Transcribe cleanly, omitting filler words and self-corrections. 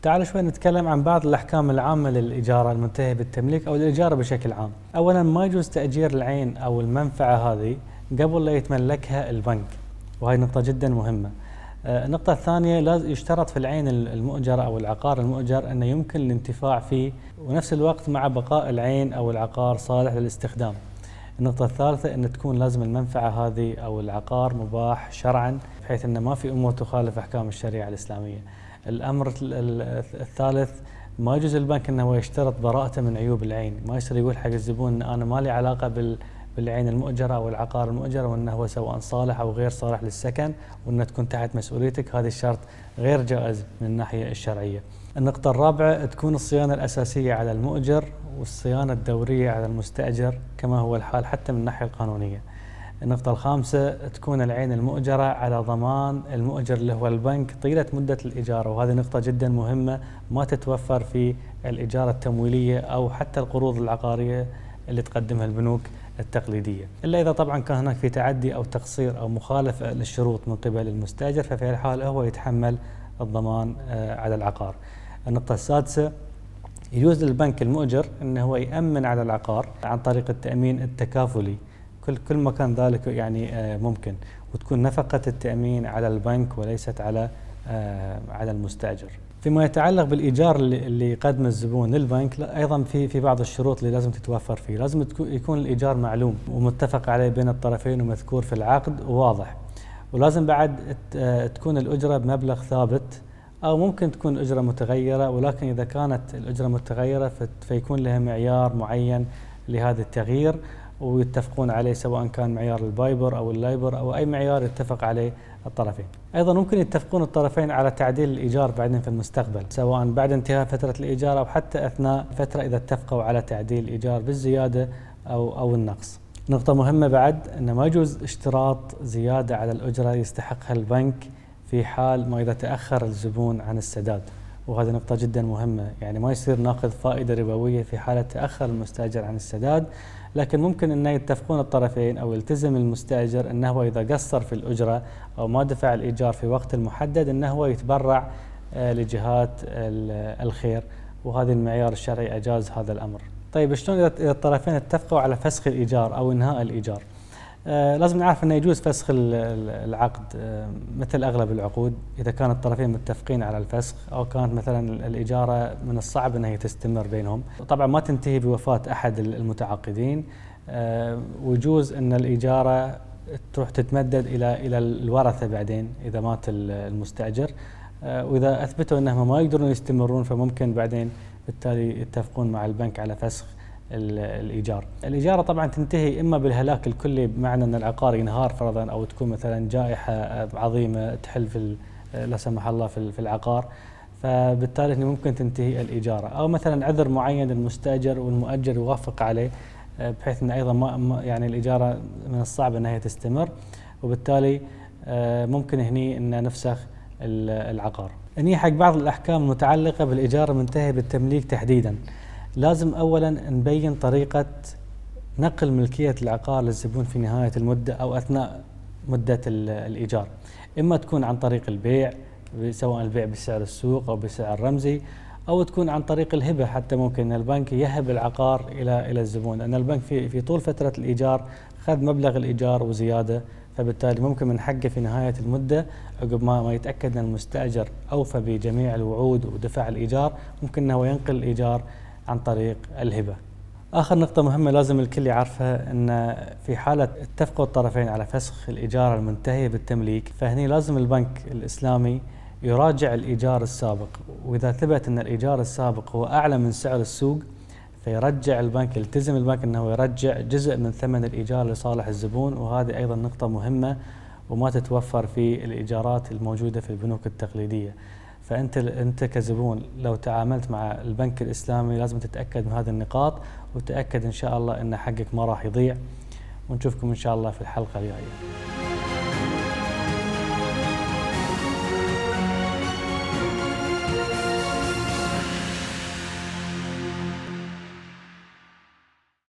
تعالوا شوي نتكلم عن بعض الأحكام العامة للإجارة المنتهية بالتمليك أو الإجارة بشكل عام. أولاً ما يجوز تأجير العين أو المنفعة هذه قبل لا يتملكها البنك، وهي نقطة جداً مهمة. النقطة الثانية، لازم يشترط في العين المؤجرة أو العقار المؤجر أنه يمكن الانتفاع فيه ونفس الوقت مع بقاء العين أو العقار صالح للاستخدام. النقطة الثالثة أن تكون لازم المنفعة هذه أو العقار مباح شرعاً، بحيث أنه ما في أمور تخالف أحكام الشريعة الإسلامية. الأمر الثالث، ما يجوز البنك أنه يشترط براءته من عيوب العين، ما يصير يقول حق الزبون أن أنا ما لي علاقة بالعين المؤجرة أو العقار المؤجر، وأنه هو سواء صالح أو غير صالح للسكن وأنه تكون تحت مسؤوليتك. هذا الشرط غير جائز من الناحية الشرعية. النقطة الرابعة، تكون الصيانة الأساسية على المؤجر والصيانة الدورية على المستأجر كما هو الحال حتى من الناحية القانونية. النقطة الخامسة، تكون العين المؤجرة على ضمان المؤجر اللي هو البنك طيلة مدة الإجارة، وهذه نقطة جدا مهمة ما تتوفر في الإجارة التمويلية أو حتى القروض العقارية اللي تقدمها البنوك التقليدية، إلا إذا طبعا كان هناك في تعدي أو تقصير أو مخالفة للشروط من قبل المستأجر، ففي الحال هو يتحمل الضمان على العقار. النقطة السادسة، يجوز للبنك المؤجر أنه هو يأمن على العقار عن طريق التأمين التكافلي، كل ما كان ذلك يعني ممكن، وتكون نفقة التأمين على البنك وليست على المستأجر. فيما يتعلق بالإيجار اللي يقدمه الزبون للبنك، أيضا في بعض الشروط اللي لازم تتوفر فيه. لازم يكون الإيجار معلوم ومتفق عليه بين الطرفين ومذكور في العقد وواضح، ولازم بعد تكون الأجرة بمبلغ ثابت، أو ممكن تكون أجرة متغيرة، ولكن إذا كانت الأجرة متغيرة فيكون لها معيار معين لهذا التغيير ويتفقون عليه، سواء كان معيار البايبر أو اللايبر أو أي معيار يتفق عليه الطرفين. أيضا ممكن يتفقون الطرفين على تعديل الإيجار بعدين في المستقبل، سواء بعد انتهاء فترة الإيجار أو حتى أثناء فترة إذا اتفقوا على تعديل الإيجار بالزيادة أو النقص. نقطة مهمة بعد، أنه ما يجوز اشتراط زيادة على الأجرة يستحقها البنك في حال ما إذا تأخر الزبون عن السداد، وهذه نقطة جدا مهمة. يعني ما يصير ناخذ فائدة ربوية في حالة تأخر المستأجر عن السداد، لكن ممكن أن يتفقون الطرفين أو يلتزم المستأجر أنه هو إذا قصر في الأجرة أو ما دفع الإيجار في وقت المحدد أنه هو يتبرع لجهات الخير، وهذا المعيار الشرعي أجاز هذا الأمر. طيب شلون إذا الطرفين اتفقوا على فسخ الإيجار أو إنهاء الإيجار؟ لازم نعرف أنه يجوز فسخ العقد مثل أغلب العقود إذا كان الطرفين متفقين على الفسخ، أو كانت مثلا الإجارة من الصعب أنها تستمر بينهم، طبعا ما تنتهي بوفاة أحد المتعاقدين، ويجوز أن الإجارة تروح تتمدد إلى الورثة بعدين إذا مات المستأجر، وإذا أثبتوا أنهم ما يقدرون يستمرون فممكن بعدين بالتالي يتفقون مع البنك على فسخ الإيجار. الإجارة طبعا تنتهي إما بالهلاك الكلي، بمعنى أن العقار ينهار فرضا، أو تكون مثلا جائحة عظيمة تحل لا سمح الله في العقار، فبالتالي ممكن تنتهي الإجارة، أو مثلا عذر معين للمستأجر والمؤجر يوافق عليه، بحيث أن أيضا ما يعني الإجارة من الصعب أنها تستمر، وبالتالي ممكن هني أن نفسخ العقار. هني حق بعض الأحكام المتعلقة بالإجارة المنتهية بالتمليك تحديدا، لازم أولا نبين طريقة نقل ملكية العقار للزبون في نهاية المدة أو أثناء مدة الإيجار، إما تكون عن طريق البيع، سواء البيع بسعر السوق أو بسعر رمزي، أو تكون عن طريق الهبة، حتى ممكن البنك يهب العقار إلى الزبون، لأن البنك في طول فترة الإيجار خذ مبلغ الإيجار وزيادة، فبالتالي ممكن من حقه في نهاية المدة عقب ما يتأكد أن المستأجر أوفى بجميع الوعود ودفع الإيجار، ممكن أنه ينقل الإيجار عن طريق الهبة. آخر نقطة مهمة لازم الكل يعرفها، أن في حالة اتفقوا الطرفين على فسخ الإيجار المنتهية بالتمليك، فهني لازم البنك الإسلامي يراجع الإيجار السابق، وإذا ثبت أن الإيجار السابق هو أعلى من سعر السوق فيرجع البنك، يلتزم البنك أنه يرجع جزء من ثمن الإيجار لصالح الزبون، وهذه أيضا نقطة مهمة وما تتوفر في الإيجارات الموجودة في البنوك التقليدية. فأنت كزبون لو تعاملت مع البنك الإسلامي لازم تتأكد من هذه النقاط، وتأكد إن شاء الله أن حقك ما راح يضيع، ونشوفكم إن شاء الله في الحلقة الجاية.